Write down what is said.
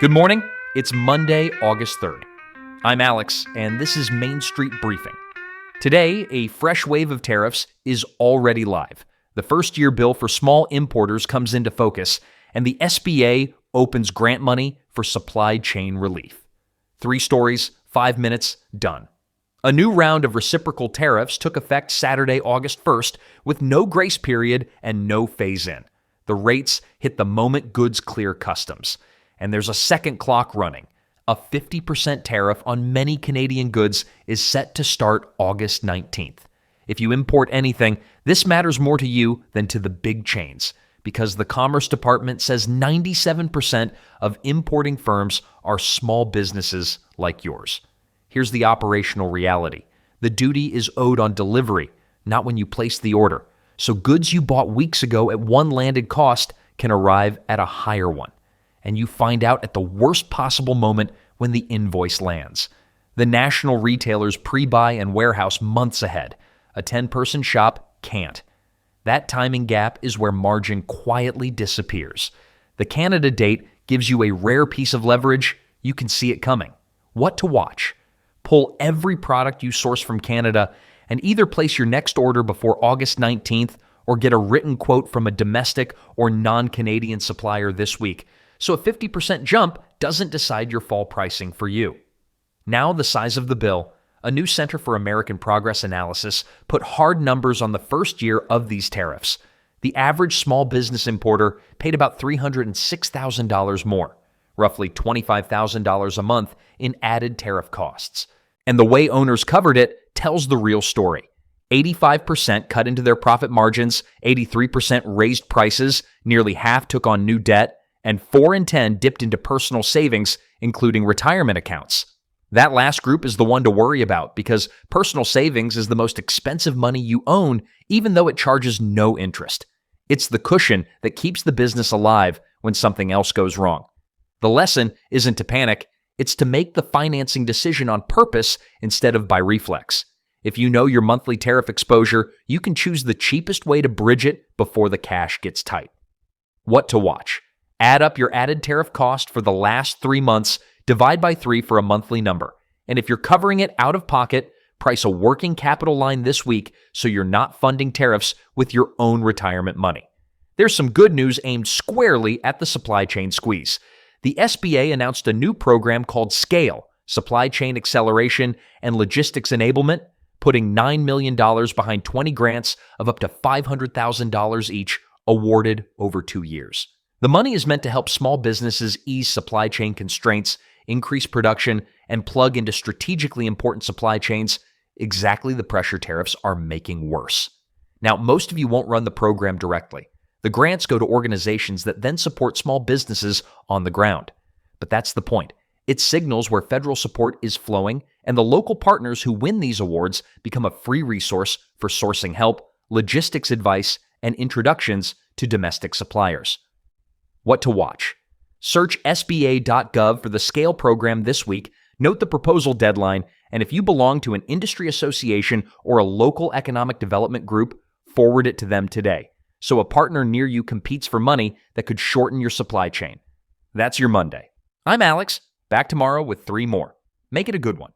Good morning. It's Monday, August 3rd. I'm Alex, and this is Main Street Briefing. Today, a fresh wave of tariffs is already live. The first-year bill for small importers comes into focus, and the SBA opens grant money for supply chain relief. 3 stories, 5 minutes, done. A new round of reciprocal tariffs took effect Saturday, August 1st, with no grace period and no phase-in. The rates hit the moment goods clear customs. And there's a second clock running. A 50% tariff on many Canadian goods is set to start August 19th. If you import anything, this matters more to you than to the big chains, because the Commerce Department says 97% of importing firms are small businesses like yours. Here's the operational reality. The duty is owed on delivery, not when you place the order. So goods you bought weeks ago at one landed cost can arrive at a higher one. And you find out at the worst possible moment when the invoice lands. The national retailers pre-buy and warehouse months ahead. A 10-person shop can't. That timing gap is where margin quietly disappears. The Canada date gives you a rare piece of leverage. You can see it coming. What to watch? Pull every product you source from Canada and either place your next order before August 19th or get a written quote from a domestic or non-Canadian supplier this week, so a 50% jump doesn't decide your fall pricing for you. Now the size of the bill. A new Center for American Progress analysis put hard numbers on the first year of these tariffs. The average small business importer paid about $306,000 more, roughly $25,000 a month in added tariff costs. And the way owners covered it tells the real story. 85% cut into their profit margins, 83% raised prices, nearly half took on new debt, and 4 in 10 dipped into personal savings, including retirement accounts. That last group is the one to worry about because personal savings is the most expensive money you own, even though it charges no interest. It's the cushion that keeps the business alive when something else goes wrong. The lesson isn't to panic, it's to make the financing decision on purpose instead of by reflex. If you know your monthly tariff exposure, you can choose the cheapest way to bridge it before the cash gets tight. What to watch? Add up your added tariff cost for the last 3 months, divide by 3 for a monthly number. And if you're covering it out of pocket, price a working capital line this week so you're not funding tariffs with your own retirement money. There's some good news aimed squarely at the supply chain squeeze. The SBA announced a new program called SCALE, Supply Chain Acceleration and Logistics Enablement, putting $9 million behind 20 grants of up to $500,000 each awarded over 2 years. The money is meant to help small businesses ease supply chain constraints, increase production, and plug into strategically important supply chains, exactly the pressure tariffs are making worse. Now, most of you won't run the program directly. The grants go to organizations that then support small businesses on the ground. But that's the point. It signals where federal support is flowing, and the local partners who win these awards become a free resource for sourcing help, logistics advice, and introductions to domestic suppliers. What to watch? Search sba.gov for the SCALE program this week, note the proposal deadline, and if you belong to an industry association or a local economic development group, forward it to them today, so a partner near you competes for money that could shorten your supply chain. That's your Monday. I'm Alex, back tomorrow with 3 more. Make it a good one.